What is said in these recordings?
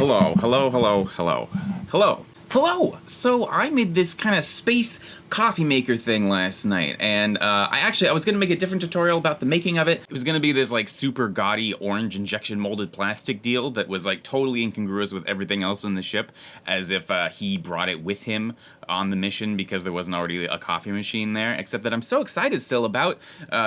Hello, hello, hello, hello, hello. Hello! So I made this kind of space coffee maker thing last night, and I was gonna make a different tutorial about the making of it. It was gonna be this like super gaudy orange injection molded plastic deal that was like totally incongruous with everything else on the ship, as if he brought it with him on the mission because there wasn't already a coffee machine there. Except that I'm so excited still about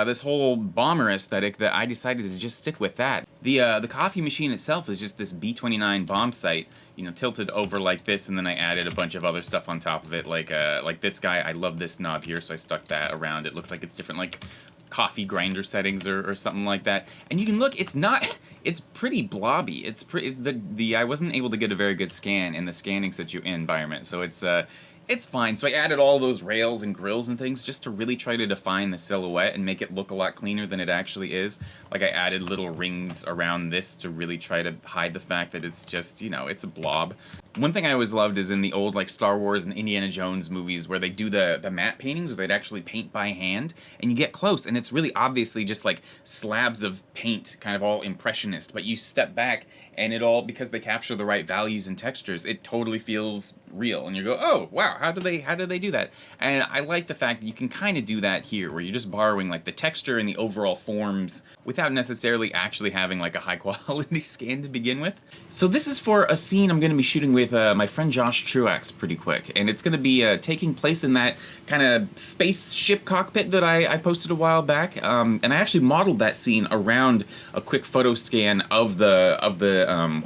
this whole bomber aesthetic that I decided to just stick with that. The coffee machine itself is just this B-29 bomb sight, you know, tilted over like this, and then I added a bunch of other stuff on top of it, like this guy. I love this knob here, so I stuck that around. It looks like it's different, like coffee grinder settings or something like that. And you can look, it's pretty blobby. It's pretty, I wasn't able to get a very good scan in the scanning environment, so it's fine. So I added all those rails and grills and things just to really try to define the silhouette and make it look a lot cleaner than it actually is. Like I added little rings around this to really try to hide the fact that it's just, you know, it's a blob. One thing I always loved is in the old like Star Wars and Indiana Jones movies where they do the matte paintings where they'd actually paint by hand, and you get close and it's really obviously just like slabs of paint, kind of all impressionist, but you step back and it all, because they capture the right values and textures, it totally feels real, and you go, oh wow, how do they do that? And I like the fact that you can kind of do that here, where you're just borrowing like the texture and the overall forms without necessarily actually having like a high quality scan to begin with. So this is for a scene I'm going to be shooting with my friend Josh Truax pretty quick, and it's going to be taking place in that kind of spaceship cockpit that I posted a while back, and I actually modeled that scene around a quick photo scan of the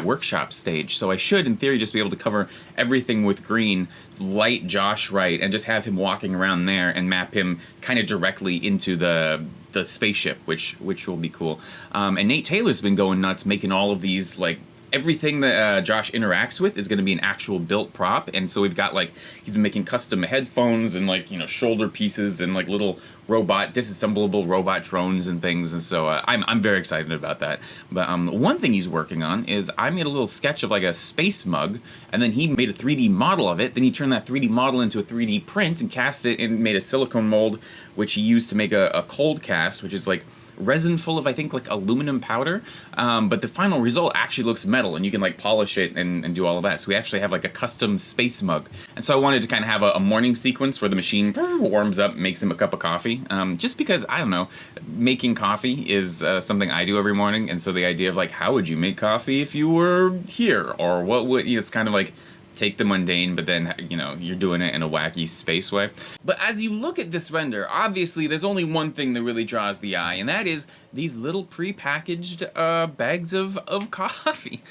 workshop stage, so I should in theory just be able to cover everything with green, light Josh right, and just have him walking around there and map him kind of directly into the spaceship, which will be cool. And Nate Taylor's been going nuts making all of these, like, everything that Josh interacts with is going to be an actual built prop, and so we've got like, he's been making custom headphones and like, you know, shoulder pieces and like little disassemblable robot drones and things, and so I'm very excited about that. But one thing he's working on is I made a little sketch of like a space mug, and then he made a 3D model of it. Then he turned that 3D model into a 3D print and cast it and made a silicone mold, which he used to make a cold cast, which is like resin full of, I think, like aluminum powder, but the final result actually looks metal, and you can like polish it and do all of that. So we actually have like a custom space mug, and so I wanted to kind of have a morning sequence where the machine warms up, makes him a cup of coffee, just because, I don't know, making coffee is something I do every morning, and so the idea of like, how would you make coffee if you were here, or what would, it's kind of like take the mundane, but then, you know, you're doing it in a wacky space way. But as you look at this render, obviously there's only one thing that really draws the eye, and that is these little pre-packaged bags of coffee.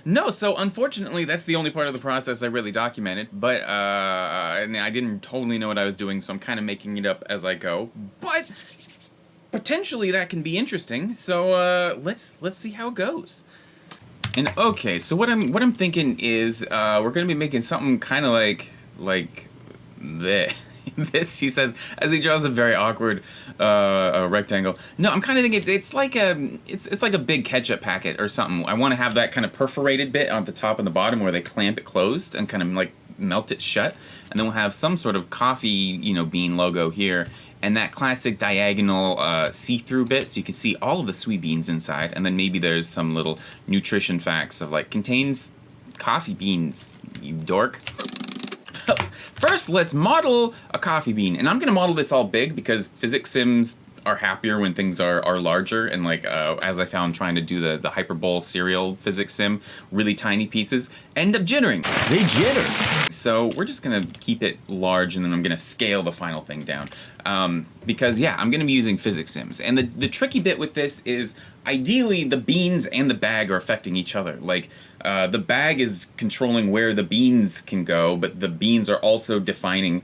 No, so unfortunately that's the only part of the process I really documented, but and I didn't totally know what I was doing, so I'm kind of making it up as I go. But potentially that can be interesting, so let's see how it goes. And okay, so what I'm thinking is we're gonna be making something kind of like this. This, he says, as he draws a very awkward rectangle. No, I'm kind of thinking it's like a big ketchup packet or something. I want to have that kind of perforated bit on the top and the bottom where they clamp it closed and kind of like melt it shut, and then we'll have some sort of coffee, you know, bean logo here, and that classic diagonal see-through bit, so you can see all of the sweet beans inside, and then maybe there's some little nutrition facts of like, contains coffee beans, you dork. First, let's model a coffee bean, and I'm gonna model this all big because physics sims are happier when things are larger, and like as I found trying to do the Hyperbole serial physics sim, really tiny pieces end up jittering. They jitter. So we're just gonna keep it large, and then I'm gonna scale the final thing down. Because yeah, I'm gonna be using physics sims, and the tricky bit with this is ideally the beans and the bag are affecting each other. Like the bag is controlling where the beans can go, but the beans are also defining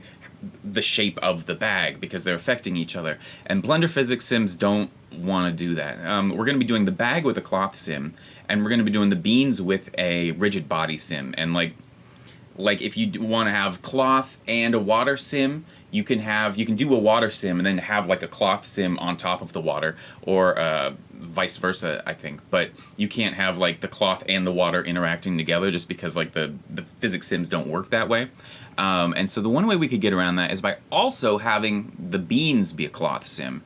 the shape of the bag because they're affecting each other, and Blender physics sims don't want to do that. We're going to be doing the bag with a cloth sim, and we're going to be doing the beans with a rigid body sim, and like like if you want to have cloth and a water sim, you can do a water sim and then have like a cloth sim on top of the water, or vice versa, I think. But you can't have like the cloth and the water interacting together, just because like the physics sims don't work that way. And so the one way we could get around that is by also having the beans be a cloth sim.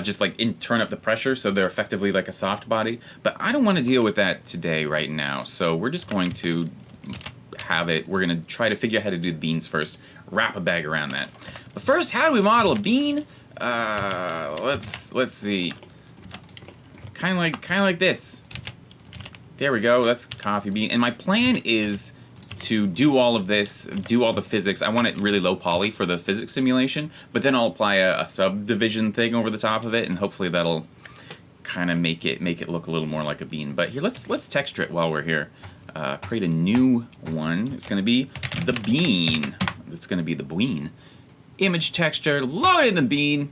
Just like turn up the pressure so they're effectively like a soft body. But I don't want to deal with that today right now. So we're just going to we're going to try to figure out how to do the beans first, wrap a bag around that. But first, how do we model a bean? Let's see. Kind of like this. There we go. That's coffee bean. And my plan is to do all of this, do all the physics. I want it really low poly for the physics simulation, but then I'll apply a subdivision thing over the top of it, and hopefully that'll kind of make it look a little more like a bean. But here, let's texture it while we're here. Create a new one. It's going to be the bean. It's going to be the bween. Image texture, load in the bean.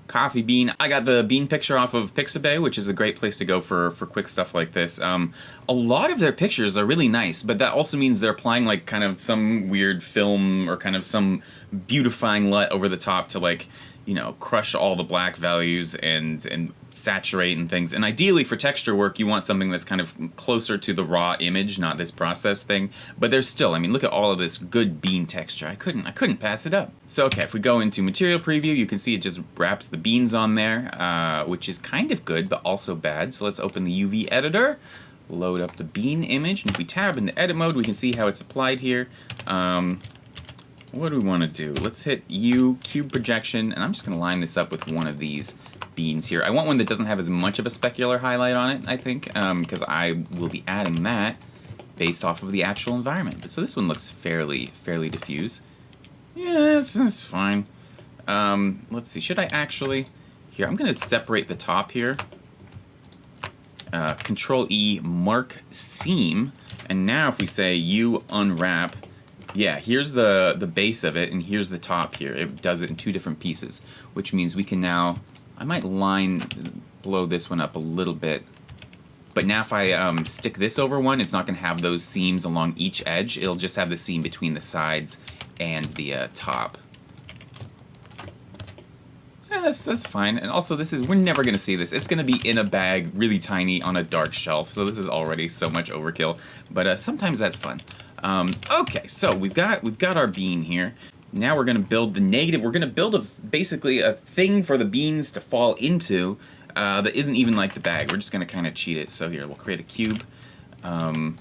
Coffee bean. I got the bean picture off of Pixabay, which is a great place to go for quick stuff like this. A lot of their pictures are really nice, but that also means they're applying like kind of some weird film or kind of some beautifying LUT over the top to, like, you know, crush all the black values and saturate and things. And ideally for texture work, you want something that's kind of closer to the raw image, not this process thing. But there's still, I mean, look at all of this good bean texture. I couldn't pass it up. So okay, if we go into material preview, you can see it just wraps the beans on there, which is kind of good, but also bad. So let's open the UV editor, load up the bean image, and if we tab into edit mode, we can see how it's applied here. What do we want to do? Let's hit U, cube projection, and I'm just going to line this up with one of these beans here. I want one that doesn't have as much of a specular highlight on it, I think, because I will be adding that based off of the actual environment. But so this one looks fairly diffuse. Yeah, that's fine. Let's see, should I actually... Here, I'm going to separate the top here. Control E, mark seam, and now if we say U unwrap, yeah, here's the base of it, and here's the top here. It does it in two different pieces, which means we can now... I might blow this one up a little bit. But now if I stick this over one, it's not going to have those seams along each edge. It'll just have the seam between the sides and the top. Yeah, that's fine. And also, we're never going to see this. It's going to be in a bag, really tiny, on a dark shelf. So this is already so much overkill. But sometimes that's fun. Okay, so we've got our bean here. Now we're going to build the negative. We're going to build basically a thing for the beans to fall into that isn't even like the bag. We're just going to kind of cheat it. So here, we'll create a cube. And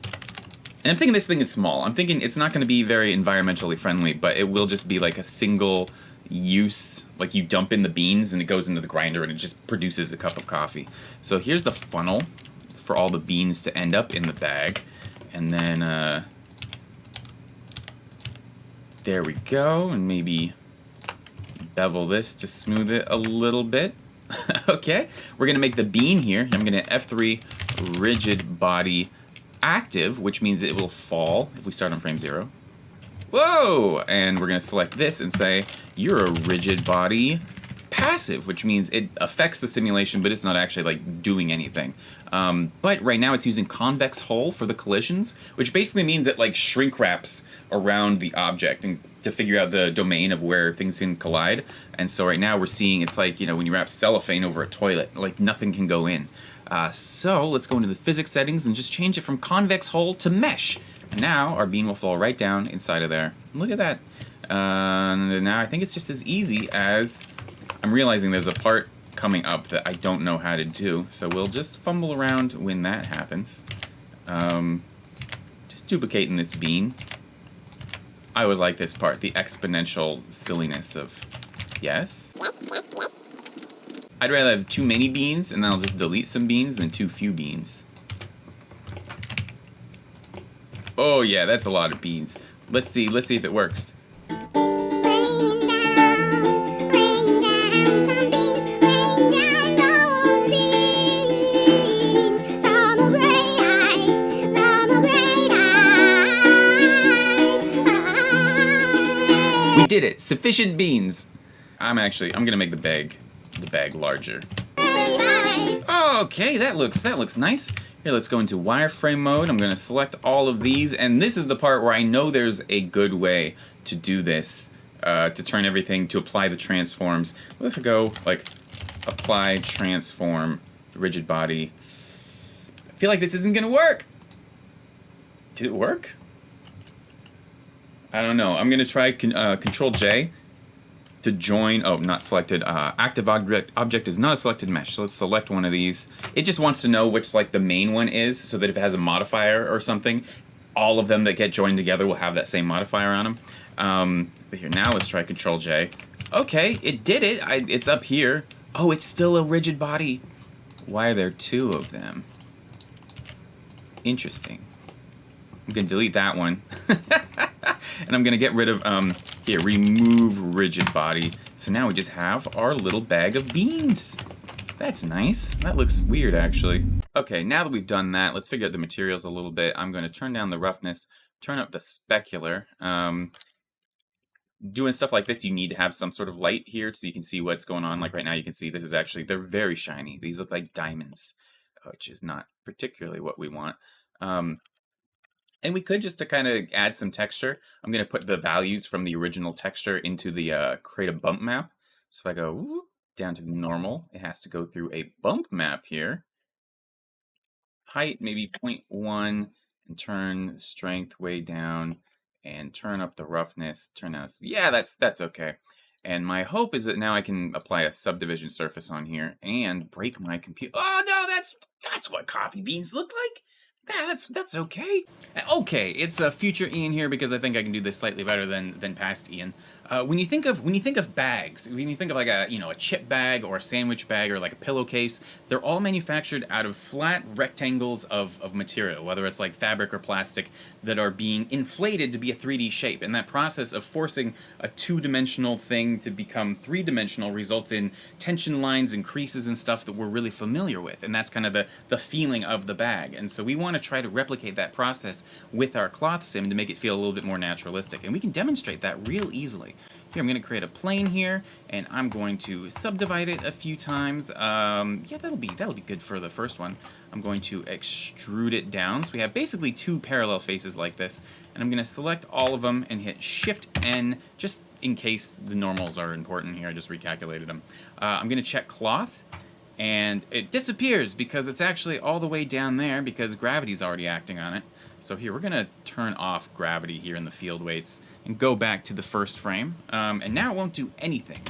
I'm thinking this thing is small. I'm thinking it's not going to be very environmentally friendly, but it will just be like a single use, like you dump in the beans and it goes into the grinder and it just produces a cup of coffee. So here's the funnel for all the beans to end up in the bag. And then... there we go, and maybe bevel this to smooth it a little bit. Okay, we're gonna make the bean here. I'm gonna F3 rigid body active, which means it will fall if we start on frame 0. Whoa! And we're gonna select this and say, you're a rigid body passive, which means it affects the simulation, but it's not actually like doing anything. But right now it's using convex hull for the collisions, which basically means it like shrink wraps around the object and to figure out the domain of where things can collide. And so right now we're seeing it's like, you know, when you wrap cellophane over a toilet, like nothing can go in. So let's go into the physics settings and just change it from convex hull to mesh. And now our bean will fall right down inside of there. Look at that. Now I think it's just as easy as... I'm realizing there's a part coming up that I don't know how to do, so we'll just fumble around when that happens. Just duplicating this bean. I always like this part, the exponential silliness of... Yes? I'd rather have too many beans, and then I'll just delete some beans, than too few beans. Oh yeah, that's a lot of beans. Let's see if it works. We did it! Sufficient beans! I'm gonna make the bag larger. Okay, that looks nice. Here, let's go into wireframe mode. I'm gonna select all of these, and this is the part where I know there's a good way to do this, to turn everything, to apply the transforms. What if I go, like, apply transform, rigid body. I feel like this isn't gonna work. Did it work? I don't know. I'm gonna try Control J to join. Oh, not selected. Active object is not a selected mesh. So let's select one of these. It just wants to know which like the main one is, so that if it has a modifier or something, all of them that get joined together will have that same modifier on them. But here, now let's try Control J. Okay, it did it. It's up here. Oh, it's still a rigid body. Why are there two of them? Interesting. I'm gonna delete that one. And I'm gonna get rid of, here, remove rigid body. So now we just have our little bag of beans. That's nice. That looks weird, actually. Okay, now that we've done that, let's figure out the materials a little bit. I'm gonna turn down the roughness, turn up the specular. Doing stuff like this, you need to have some sort of light here so you can see what's going on. Like right now, you can see this is actually, they're very shiny. These look like diamonds, which is not particularly what we want. And we could just to kind of add some texture, I'm going to put the values from the original texture into the create a bump map. So if I go down to normal, it has to go through a bump map here. Height maybe 0.1 and turn strength way down and turn up the roughness. Turn out, yeah, that's okay. And my hope is that now I can apply a subdivision surface on here and break my computer. Oh no, that's what coffee beans look like. Yeah, that's okay. Okay, it's a future Ian here because I think I can do this slightly better than past Ian. When you think of bags, when you think of like a a chip bag or a sandwich bag or like a pillowcase, they're all manufactured out of flat rectangles of material, whether it's like fabric or plastic, that are being inflated to be a 3D shape. And that process of forcing a two-dimensional thing to become three-dimensional results in tension lines and creases and stuff that we're really familiar with. And that's kind of the feeling of the bag. And so we want to try to replicate that process with our cloth sim to make it feel a little bit more naturalistic. And we can demonstrate that real easily. Here, I'm going to create a plane here, and I'm going to subdivide it a few times. Yeah, that'll be good for the first one. I'm going to extrude it down. So we have basically two parallel faces like this. And I'm going to select all of them and hit Shift-N, just in case the normals are important here. I just recalculated them. I'm going to check cloth. And it disappears because it's actually all the way down there because gravity's already acting on it. So here, we're going to turn off gravity here in the field weights and go back to the first frame. And now it won't do anything.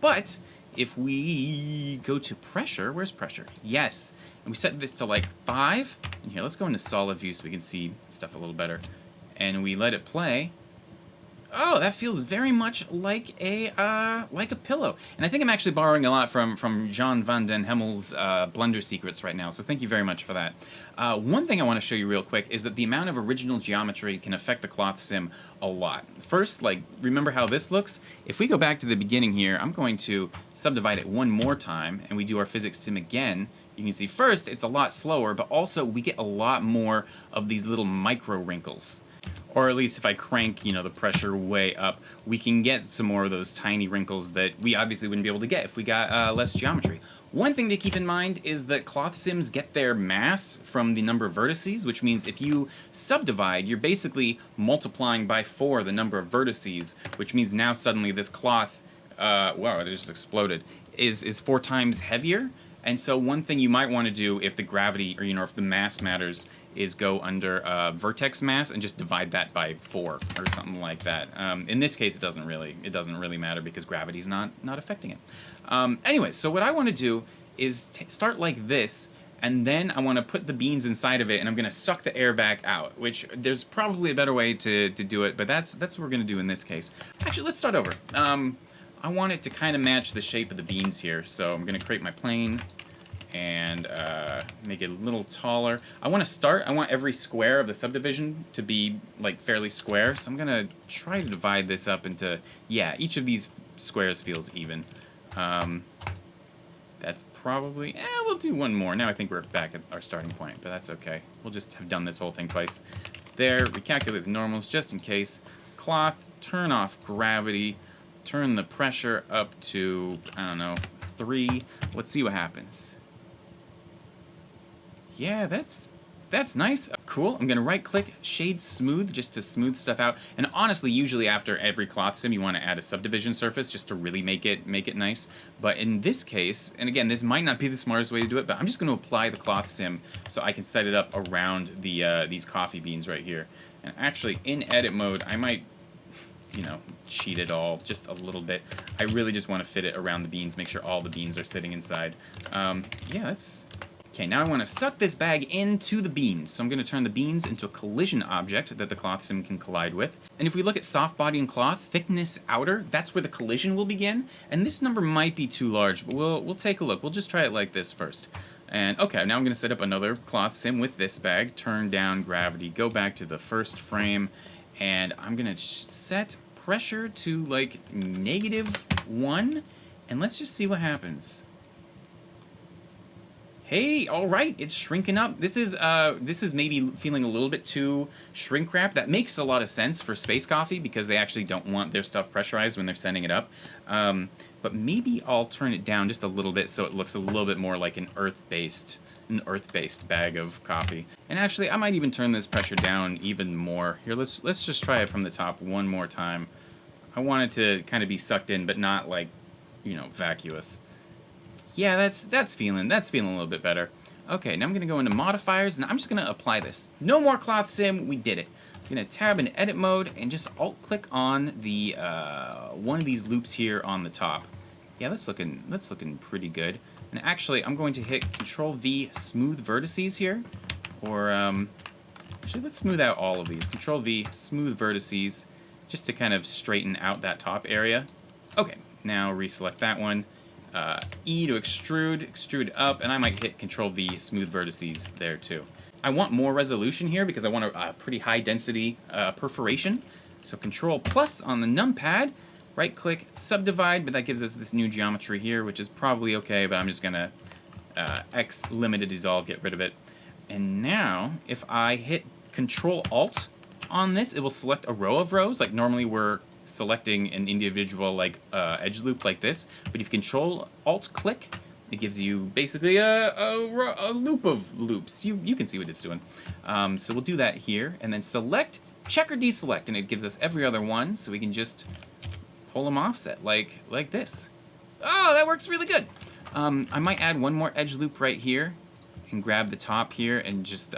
But if we go to pressure, where's pressure? Yes. And we set this to like 5. And here, let's go into solid view so we can see stuff a little better. And we let it play. Oh, that feels very much like a pillow. And I think I'm actually borrowing a lot from Jean van den Hemmel's Blender Secrets right now, so thank you very much for that. One thing I want to show you real quick is that the amount of original geometry can affect the cloth sim a lot. First, like, remember how this looks? If we go back to the beginning here, I'm going to subdivide it one more time, and we do our physics sim again. You can see first, it's a lot slower, but also we get a lot more of these little micro wrinkles. Or at least if I crank, the pressure way up, we can get some more of those tiny wrinkles that we obviously wouldn't be able to get if we got less geometry. One thing to keep in mind is that cloth sims get their mass from the number of vertices, which means if you subdivide, you're basically multiplying by 4 the number of vertices, which means now suddenly this cloth, wow, it just exploded, is 4 times heavier. And so one thing you might want to do if the gravity, or if the mass matters, is go under vertex mass and just divide that by 4 or something like that. In this case, it doesn't really matter because gravity's not affecting it. Anyway, so what I want to do is start like this, and then I want to put the beans inside of it, and I'm going to suck the air back out, which there's probably a better way to do it, but that's what we're going to do in this case. Actually, let's start over. I want it to kind of match the shape of the beans here, so I'm going to create my plane and make it a little taller. I want every square of the subdivision to be like fairly square, so I'm going to try to divide this up into, yeah, each of these squares feels even. That's probably, we'll do one more. Now I think we're back at our starting point, but that's okay. We'll just have done this whole thing twice. There, recalculate the normals just in case. Cloth, turn off gravity, turn the pressure up to, I don't know, 3. Let's see what happens. Yeah, that's That's nice. Cool. I'm gonna right click shade smooth just to smooth stuff out. And honestly, usually after every cloth sim, you want to add a subdivision surface just to really make it nice. But in this case, and again, this might not be the smartest way to do it, but I'm just going to apply the cloth sim so I can set it up around the these coffee beans right here. And actually, in edit mode, I might, you know, cheat it all just a little bit. I really just want to fit it around the beans, make sure all the beans are sitting inside. Yeah, that's... Okay, now I want to suck this bag into the beans. So I'm going to turn the beans into a collision object that the cloth sim can collide with. And if we look at soft body and cloth, thickness outer, that's where the collision will begin. And this number might be too large, but we'll take a look. We'll just try it like this first. And okay, now I'm going to set up another cloth sim with this bag, turn down gravity, go back to the first frame, and I'm going to set pressure to like -1, and let's just see what happens. Hey, all right, it's shrinking up. This is maybe feeling a little bit too shrink wrapped. That makes a lot of sense for Space Coffee because they actually don't want their stuff pressurized when they're sending it up. But maybe I'll turn it down just a little bit so it looks a little bit more like an earth-based bag of coffee. And actually, I might even turn this pressure down even more. Here, let's just try it from the top one more time. I want it to kind of be sucked in, but not like, you know, vacuous. Yeah, that's feeling a little bit better. Okay, now I'm gonna go into modifiers and I'm just gonna apply this. No more cloth sim, we did it. I'm gonna tab in edit mode and just alt click on the one of these loops here on the top. Yeah, that's looking pretty good. And actually, I'm going to hit Control V smooth vertices here, or actually let's smooth out all of these. Control V smooth vertices, just to kind of straighten out that top area. Okay, now reselect that one. E to extrude up, and I might hit Control V smooth vertices there too. I want more resolution here because I want a pretty high density perforation. So Control plus on the numpad, right click subdivide, but that gives us this new geometry here, which is probably okay, but I'm just gonna X limited dissolve, get rid of it. And now if I hit Control Alt on this, it will select a row of rows. Like normally we're selecting an individual like edge loop like this, but if you Control Alt click, it gives you basically a loop of loops. You can see what it's doing. So we'll do that here, and then select, check or deselect, and it gives us every other one, so we can just pull them offset like this. Oh, that works really good. I might add one more edge loop right here, and grab the top here, and just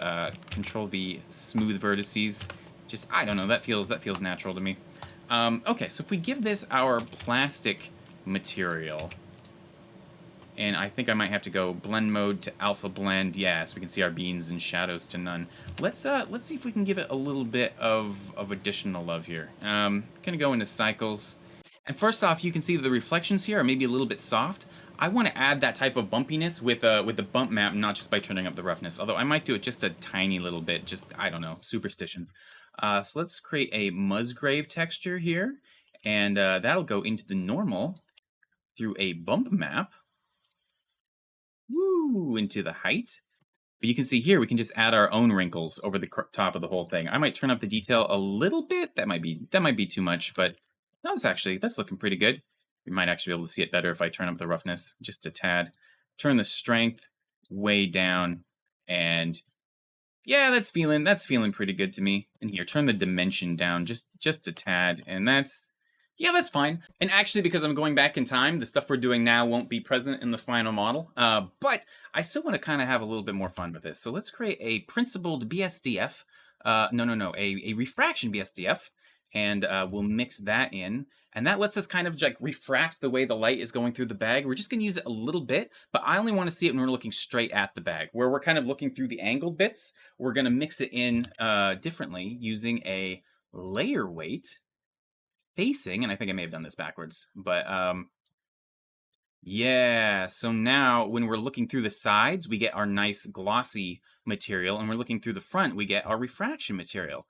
Control V smooth vertices. Just, I don't know, that feels natural to me. Okay, so if we give this our plastic material, and I think I might have to go blend mode to alpha blend, yeah, so we can see our beans and shadows to none. Let's see if we can give it a little bit of additional love here. Gonna go into cycles, and first off, you can see the reflections here are maybe a little bit soft. I want to add that type of bumpiness with the bump map, not just by turning up the roughness. Although I might do it just a tiny little bit, just, I don't know, superstition. So let's create a Musgrave texture here, and that'll go into the normal through a bump map. Woo, into the height. But you can see here, we can just add our own wrinkles over the top of the whole thing. I might turn up the detail a little bit. That might be too much, but no, that's looking pretty good. We might actually be able to see it better if I turn up the roughness just a tad. Turn the strength way down, and yeah, that's feeling pretty good to me. And here, turn the dimension down just a tad, and that's fine. And actually, because I'm going back in time, the stuff we're doing now won't be present in the final model. But I still want to kind of have a little bit more fun with this. So let's create a principled BSDF. A refraction BSDF, and we'll mix that in. And that lets us kind of like refract the way the light is going through the bag. We're just going to use it a little bit, but I only want to see it when we're looking straight at the bag. Where we're kind of looking through the angled bits, we're going to mix it in differently using a layer weight facing, and I think I may have done this backwards, but yeah, so now when we're looking through the sides, we get our nice glossy material, and we're looking through the front, we get our refraction material.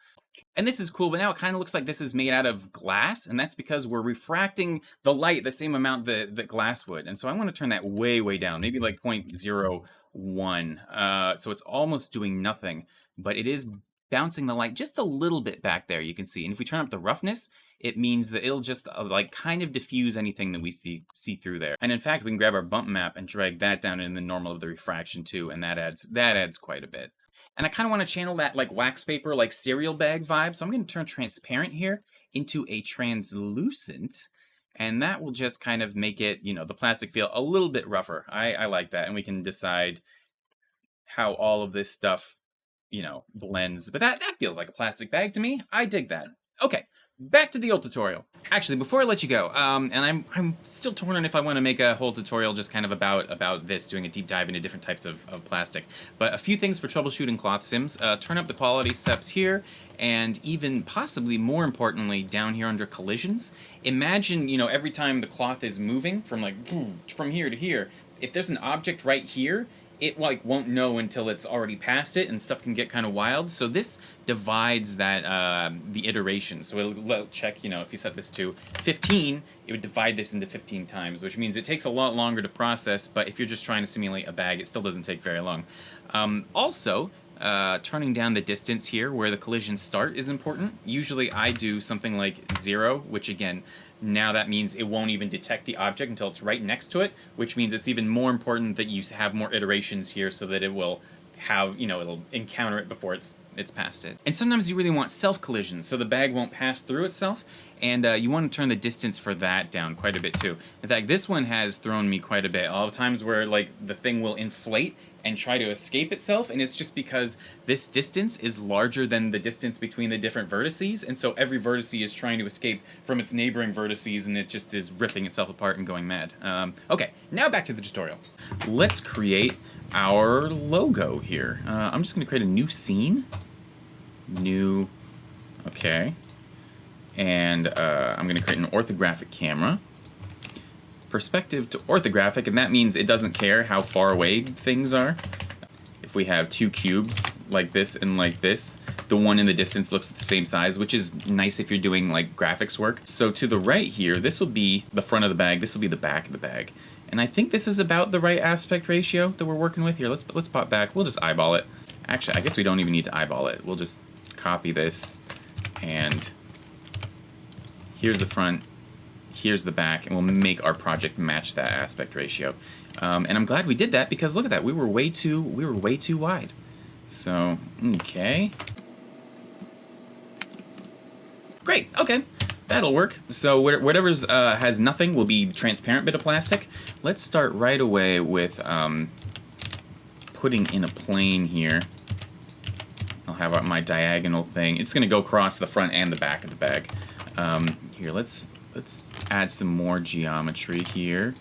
And this is cool, but now it kind of looks like this is made out of glass, and that's because we're refracting the light the same amount that glass would. And so I want to turn that way, way down, maybe like 0.01. So it's almost doing nothing, but it is bouncing the light just a little bit back there, you can see. And if we turn up the roughness, it means that it'll just like kind of diffuse anything that we see through there. And in fact, we can grab our bump map and drag that down in the normal of the refraction too, and that adds quite a bit. And I kind of want to channel that like wax paper, like cereal bag vibe. So I'm going to turn transparent here into a translucent. And that will just kind of make it, you know, the plastic feel a little bit rougher. I like that. And we can decide how all of this stuff, you know, blends. But that feels like a plastic bag to me. I dig that. Okay, back to the old tutorial. Actually, before I let you go, and I'm still torn on if I want to make a whole tutorial just kind of about this, doing a deep dive into different types of plastic. But a few things for troubleshooting cloth sims. Turn up the quality steps here, and even possibly more importantly, down here under collisions. Imagine, you know, every time the cloth is moving from like from here to here, if there's an object right here, it like won't know until it's already past it, and stuff can get kind of wild. So this divides that the iteration. So it'll check, you know, if you set this to 15, it would divide this into 15 times, which means it takes a lot longer to process. But if you're just trying to simulate a bag, it still doesn't take very long. Also, turning down the distance here where the collisions start is important. Usually I do something like 0, which again, now that means it won't even detect the object until it's right next to it, which means it's even more important that you have more iterations here so that it will have, you know, it'll encounter it before it's past it. And sometimes you really want self-collision, so the bag won't pass through itself, and you want to turn the distance for that down quite a bit too. In fact, this one has thrown me quite a bit. All the times where like the thing will inflate and try to escape itself, and it's just because this distance is larger than the distance between the different vertices, and so every vertice is trying to escape from its neighboring vertices, and it just is ripping itself apart and going mad. Okay, now back to the tutorial. Let's create our logo here. I'm just going to create a new scene. New, okay, and I'm going to create an orthographic camera. Perspective to orthographic, and that means it doesn't care how far away things are. If we have two cubes like this and like this, the one in the distance looks the same size, which is nice if you're doing like graphics work. So to the right here, this will be the front of the bag, this will be the back of the bag. And I think this is about the right aspect ratio that we're working with here. Let's pop back, we'll just eyeball it. Actually, I guess we don't even need to eyeball it. We'll just copy this, and here's the front, here's the back, and we'll make our project match that aspect ratio. And I'm glad we did that, because look at that, we were way too wide. So, okay. Great, okay. That'll work. So whatever's has nothing will be transparent bit of plastic. Let's start right away with putting in a plane here. I'll have my diagonal thing. It's going to go across the front and the back of the bag. Here, let's add some more geometry here.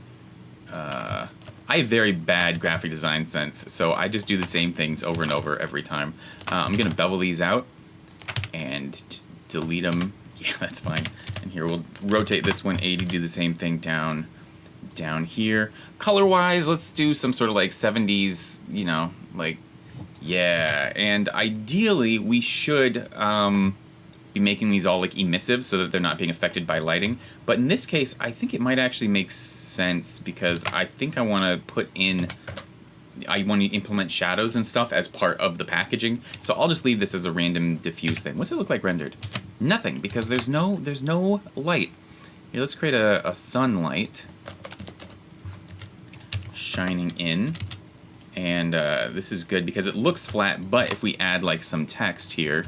I have very bad graphic design sense, so I just do the same things over and over every time. I'm going to bevel these out and just delete them. Yeah, that's fine. And here we'll rotate this 180, do the same thing down here. Color-wise, let's do some sort of like 70s, you know, like, yeah. And ideally, we should be making these all like emissive so that they're not being affected by lighting. But in this case, I think it might actually make sense, because I think I want to implement shadows and stuff as part of the packaging. So I'll just leave this as a random diffuse thing. What's it look like rendered? Nothing, because there's no light. Here, let's create a sunlight shining in. And this is good because it looks flat, but if we add like some text here,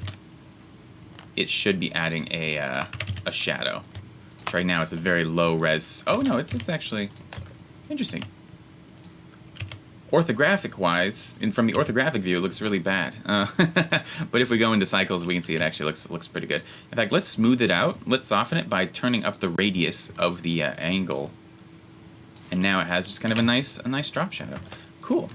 it should be adding a shadow. Which right now it's a very low res. Oh no, it's actually interesting. Orthographic wise, and from the orthographic view, it looks really bad. But if we go into cycles, we can see it actually looks pretty good. In fact, let's smooth it out. Let's soften it by turning up the radius of the angle. And now it has just kind of a nice drop shadow. Cool.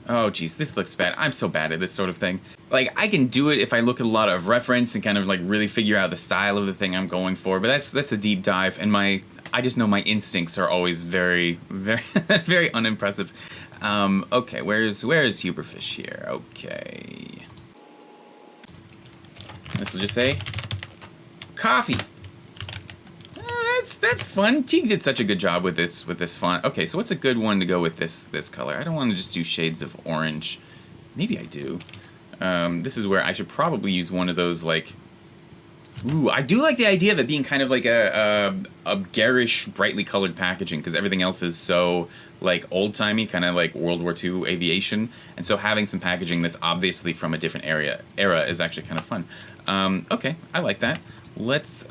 Oh geez, this looks bad. I'm so bad at this sort of thing. Like, I can do it if I look at a lot of reference and kind of like really figure out the style of the thing I'm going for, but that's a deep dive, and I just know my instincts are always very, very, very unimpressive. Okay, where's Huberfish here? Okay. This will just say coffee. That's fun. Teague did such a good job with this font. Okay, so what's a good one to go with this color? I don't want to just do shades of orange. Maybe I do. This is where I should probably use one of those like Ooh, I do like the idea of it being kind of like a garish, brightly colored packaging, because everything else is so like old-timey, kind of like World War II aviation, and so having some packaging that's obviously from a different era is actually kind of fun. Okay, I like that. Let's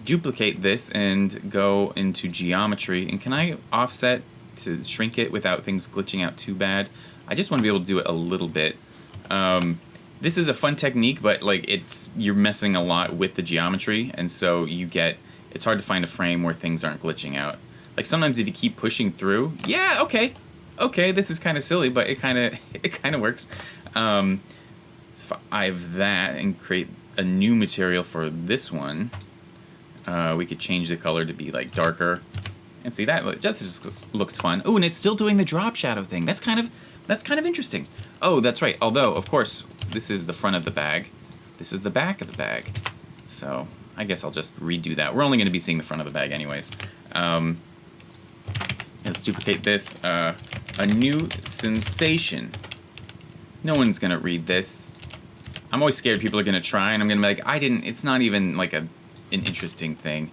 duplicate this and go into geometry. And can I offset to shrink it without things glitching out too bad? I just want to be able to do it a little bit. This is a fun technique, but like you're messing a lot with the geometry, and so it's hard to find a frame where things aren't glitching out. Like sometimes if you keep pushing through, yeah, okay, this is kind of silly, but it kind of works. So if I have that and create a new material for this one, we could change the color to be like darker, and see that just looks fun. Oh, and it's still doing the drop shadow thing. That's kind of interesting. Oh, that's right. Although, of course, this is the front of the bag. This is the back of the bag. So I guess I'll just redo that. We're only going to be seeing the front of the bag anyways. Let's duplicate this. A new sensation. No one's going to read this. I'm always scared people are going to try, and I'm going to be like, it's not even like an interesting thing.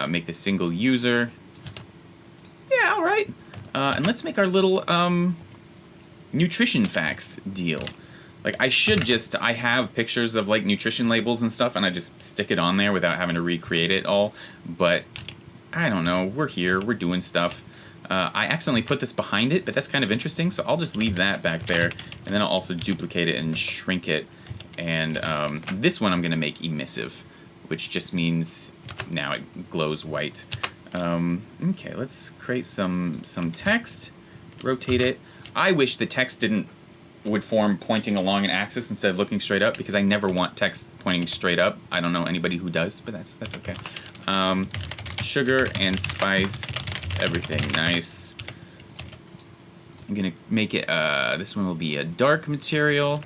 Make the single user. Yeah, all right. And let's make our little nutrition facts deal. Like I have pictures of like nutrition labels and stuff, and I just stick it on there without having to recreate it all. But I don't know, we're here, we're doing stuff. I accidentally put this behind it, but that's kind of interesting, so I'll just leave that back there, and then I'll also duplicate it and shrink it. And this one I'm gonna make emissive, which just means now it glows white. Okay, let's create some text, rotate it. I wish the text would form pointing along an axis instead of looking straight up, because I never want text pointing straight up. I don't know anybody who does, but that's okay. Sugar and spice, everything nice. I'm gonna make it, this one will be a dark material.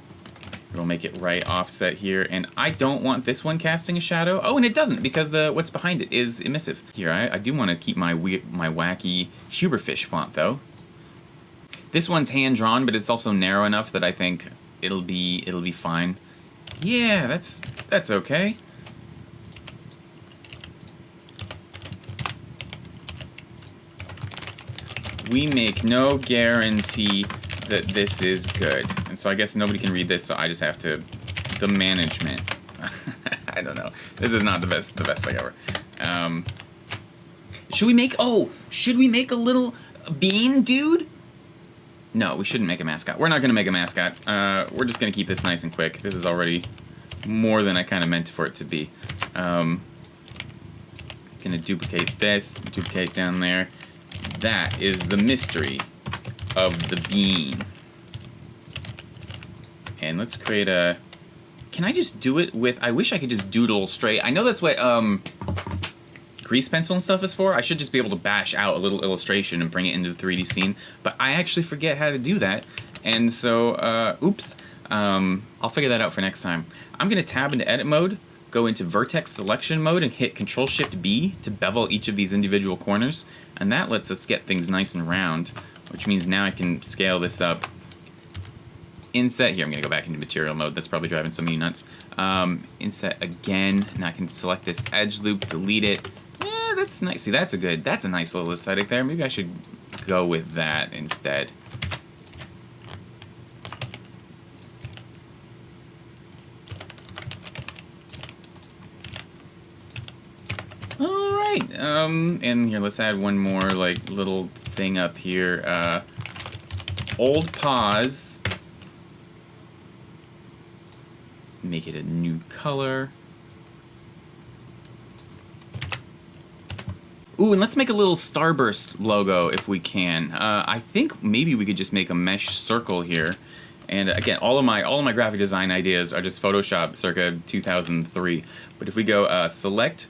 We'll make it right offset here, and I don't want this one casting a shadow. Oh, and it doesn't, because what's behind it is emissive. Here, I do want to keep my wacky Huberfish font though. This one's hand-drawn, but it's also narrow enough that I think it'll be fine. Yeah, that's okay. We make no guarantee that this is good. And so I guess nobody can read this, so I just have to... The management. I don't know. This is not the best thing ever. Should we make a little bean dude? No, we shouldn't make a mascot. We're not going to make a mascot. We're just going to keep this nice and quick. This is already more than I kind of meant for it to be. Going to duplicate this, duplicate down there. That is the mystery of the bean. And let's create a... Can I just do it with... I wish I could just doodle straight. I know that's what grease pencil and stuff is for. I should just be able to bash out a little illustration and bring it into the 3D scene, but I actually forget how to do that, and so, oops. I'll figure that out for next time. I'm going to tab into edit mode, go into vertex selection mode, and hit Control-Shift-B to bevel each of these individual corners, and that lets us get things nice and round, which means now I can scale this up. Inset, here I'm going to go back into material mode, that's probably driving some of you nuts. Inset again, and I can select this edge loop, delete it. Yeah, that's nice. See, that's a nice little aesthetic there. Maybe I should go with that instead. Alright, and here, let's add one more, like, little thing up here. Old pause. Make it a new color. Ooh, and let's make a little starburst logo if we can. I think maybe we could just make a mesh circle here. And again, all of my graphic design ideas are just Photoshop circa 2003. But if we go select,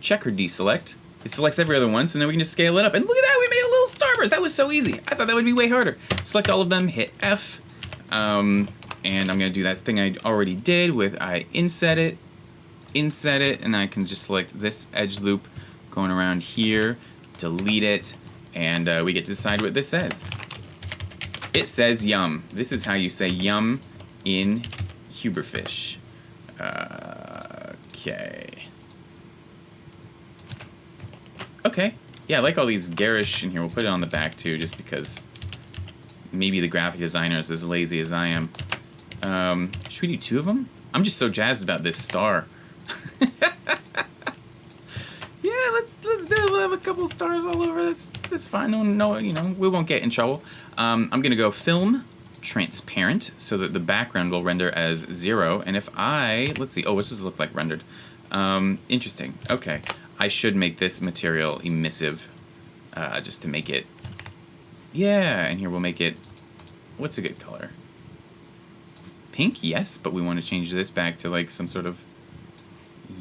check or deselect, it selects every other one, so then we can just scale it up. And look at that, we made a little starburst. That was so easy. I thought that would be way harder. Select all of them, hit F. And I'm gonna do that thing I already did with I inset it, and I can just select this edge loop going around here, delete it, and we get to decide what this says. It says yum. This is how you say yum in Huberfish. Okay. Okay. Yeah, I like all these garish in here. We'll put it on the back too, just because maybe the graphic designer is as lazy as I am. Should we do 2 of them? I'm just so jazzed about this star. Yeah, let's do it. We'll have a couple stars all over. That's fine. No, you know, we won't get in trouble. I'm gonna go film transparent so that the background will render as 0. And if let's see. Oh, what does this look like rendered? Interesting. Okay, I should make this material emissive, just to make it. Yeah, and here we'll make it. What's a good color? Pink, yes, but we want to change this back to like some sort of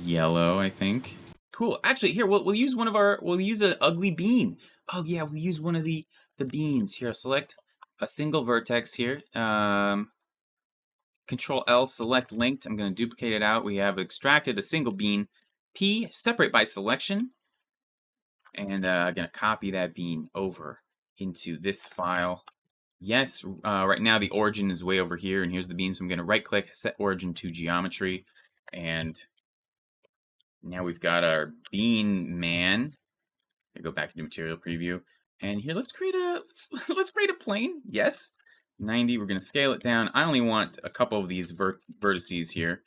yellow, I think. Cool. Actually, here we'll use we'll use an ugly bean. Oh yeah, we'll use one of the beans here. Select a single vertex here. Control L, select linked. I'm going to duplicate it out. We have extracted a single bean. P, separate by selection, and I'm going to copy that bean over into this file. Yes, right now the origin is way over here, and here's the bean. So I'm going to right click, set origin to geometry, and now we've got our bean man. I go back into material preview, and here let's create a plane. Yes, 90. We're going to scale it down. I only want a couple of these vertices here,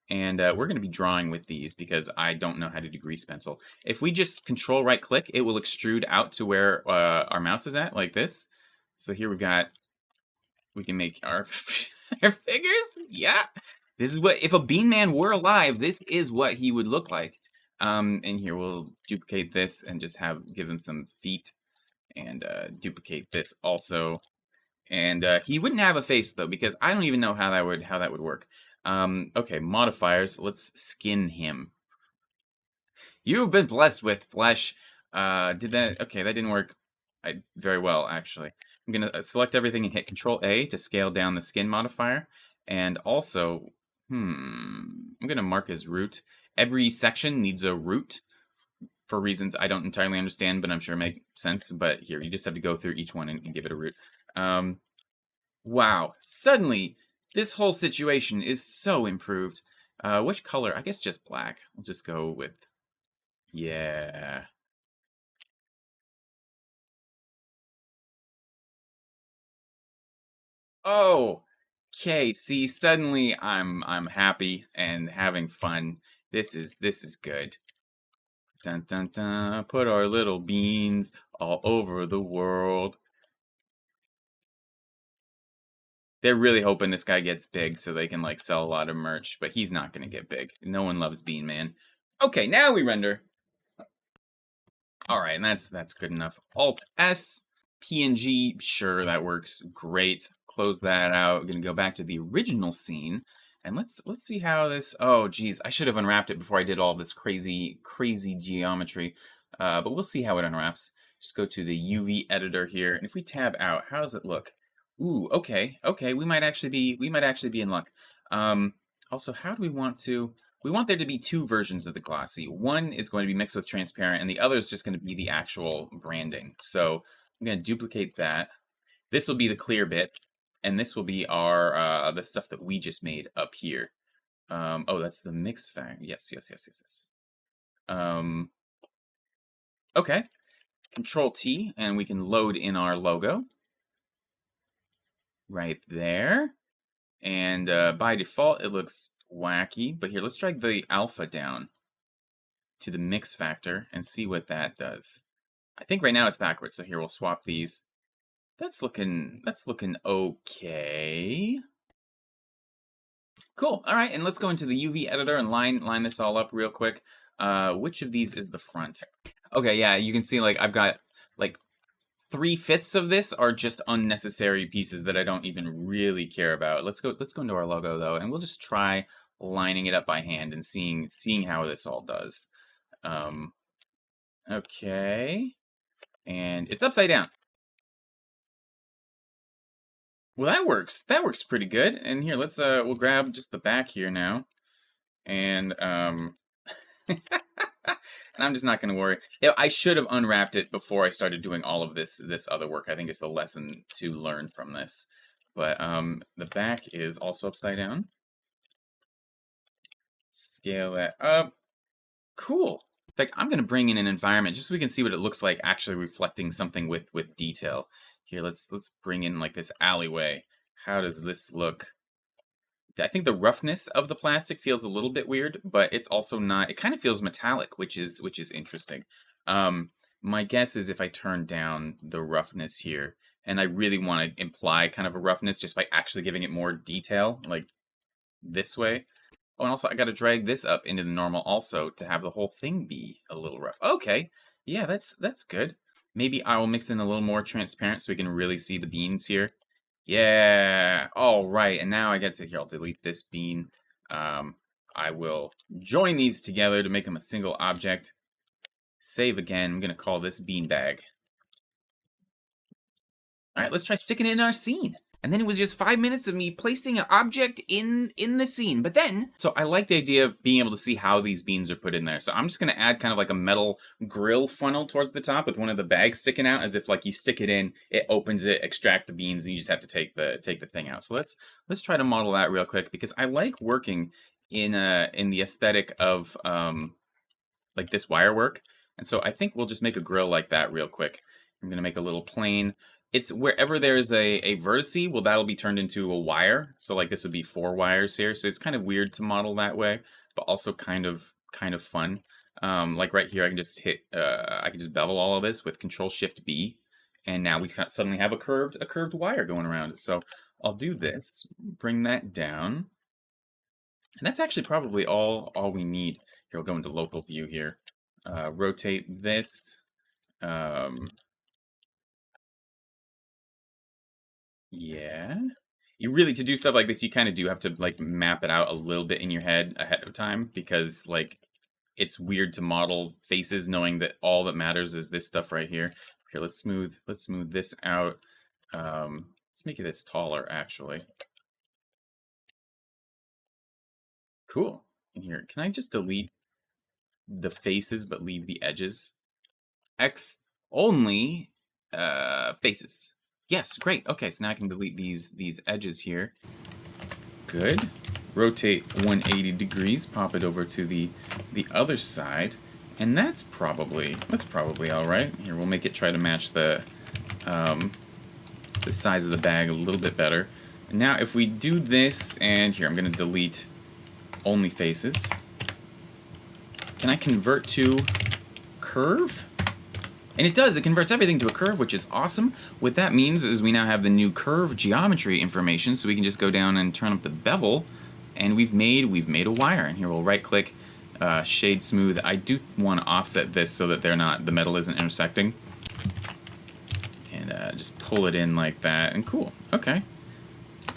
and we're going to be drawing with these because I don't know how to do grease pencil. If we just control right click, it will extrude out to where our mouse is at, like this. So here we can make our our figures. Yeah, this is what, if a bean man were alive, this is what he would look like. And here we'll duplicate this and just give him some feet, and duplicate this also. And he wouldn't have a face though, because I don't even know how that would work. Okay, modifiers. Let's skin him. You've been blessed with flesh. Did that? Okay, that didn't work very well actually. I'm gonna select everything and hit Control A to scale down the skin modifier, and also, I'm gonna mark his root. Every section needs a root for reasons I don't entirely understand, but I'm sure make sense. But here, you just have to go through each one and give it a root. Wow, suddenly this whole situation is so improved. Which color? I guess just black. We'll just go with, yeah. Oh, okay. See, suddenly I'm happy and having fun. This is good. Dun dun dun. Put our little beans all over the world. They're really hoping this guy gets big so they can like sell a lot of merch, but he's not gonna get big. No one loves Bean Man. Okay, now we render. All right, and that's good enough. Alt S, PNG, sure, that works great. Close that out. We're gonna go back to the original scene, and let's see how this. Oh, geez, I should have unwrapped it before I did all this crazy geometry. But we'll see how it unwraps. Just go to the UV editor here, and if we tab out, how does it look? Ooh, okay, we might actually be in luck. Also, how do we want to? We want there to be 2 versions of the glossy. One is going to be mixed with transparent, and the other is just going to be the actual branding. So I'm going to duplicate that. This will be the clear bit, and this will be our the stuff that we just made up here. Oh, that's the mix factor. Yes. Okay. Control T, and we can load in our logo right there. And by default, it looks wacky. But here, let's drag the alpha down to the mix factor and see what that does. I think right now it's backwards, so here we'll swap these. That's looking okay. Cool. All right, and let's go into the UV editor and line this all up real quick. Which of these is the front? Okay, yeah, you can see like I've got like 3/5 of this are just unnecessary pieces that I don't even really care about. Let's go into our logo though, and we'll just try lining it up by hand and seeing how this all does. Okay, and it's upside down. Well, that works. That works pretty good. And here, let's we'll grab just the back here now, and and I'm just not going to worry. You know, I should have unwrapped it before I started doing all of this other work. I think it's the lesson to learn from this. But the back is also upside down. scale that up. Cool. In fact, I'm going to bring in an environment just so we can see what it looks like actually reflecting something with detail. Here, let's bring in like this alleyway. How does this look? I think the roughness of the plastic feels a little bit weird, but it's also not. It kind of feels metallic, which is interesting. Um, my guess is if I turn down the roughness here, and I really want to imply kind of a roughness just by actually giving it more detail, like this way. Oh, and also I got to drag this up into the normal also to have the whole thing be a little rough. Okay, yeah, that's good. Maybe I will mix in a little more transparent so we can really see the beans here. Yeah. All right. And now I get to here. I'll delete this bean. I will join these together to make them a single object. Save again. I'm gonna call this beanbag. All right. Let's try sticking it in our scene. And then it was just 5 minutes of me placing an object in the scene. But then, so I like the idea of being able to see how these beans are put in there. So I'm just going to add kind of like a metal grill funnel towards the top with one of the bags sticking out, as if like you stick it in, it opens it, extract the beans, and you just have to take the thing out. So let's try to model that real quick because I like working in the aesthetic of like this wire work. And so I think we'll just make a grill like that real quick. I'm going to make a little plane. It's wherever there's a vertice, well, that'll be turned into a wire. So like this would be 4 wires here. So it's kind of weird to model that way, but also kind of fun. Like right here, I can just I can just bevel all of this with Control Shift B, and now we suddenly have a curved wire going around it. So I'll do this, bring that down, and that's actually probably all we need. Here, we'll go into local view here. Rotate this. Yeah. You really, to do stuff like this, you kind of do have to like map it out a little bit in your head ahead of time because like it's weird to model faces knowing that all that matters is this stuff right here. Here, let's smooth this out. Let's make this taller actually. Cool. And here, can I just delete the faces but leave the edges? X only faces. Yes, great. Okay, so now I can delete these edges here. Good. Rotate 180 degrees, pop it over to the other side, and that's probably all right. Here, we'll make it try to match the size of the bag a little bit better. And now if we do this, and here I'm going to delete only faces. Can I convert to curve? And it does, it converts everything to a curve, which is awesome. What that means is we now have the new curve geometry information, so we can just go down and turn up the bevel, and we've made a wire. And here we'll right click, shade smooth. I do want to offset this so that the metal isn't intersecting. And just pull it in like that, and cool, okay.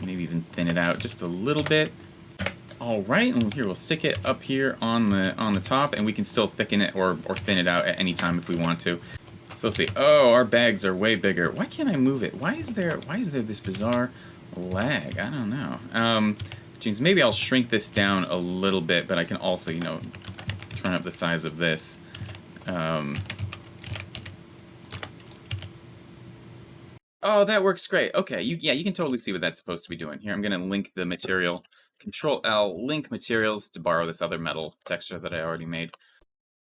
Maybe even thin it out just a little bit. All right, and here we'll stick it up here on the top, and we can still thicken it or thin it out at any time if we want to. So let's see. Oh, our bags are way bigger. Why can't I move it? Why is there this bizarre lag? I don't know. James, maybe I'll shrink this down a little bit, but I can also, turn up the size of this. Oh, that works great. Okay, you can totally see what that's supposed to be doing. Here, I'm going to link the material. Control L, link materials to borrow this other metal texture that I already made.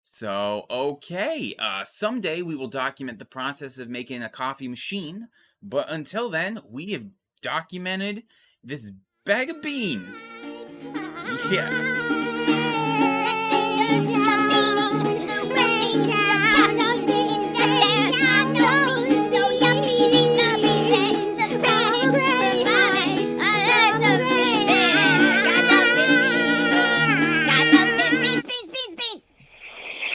So, okay, someday we will document the process of making a coffee machine, but until then, we have documented this bag of beans. Yeah.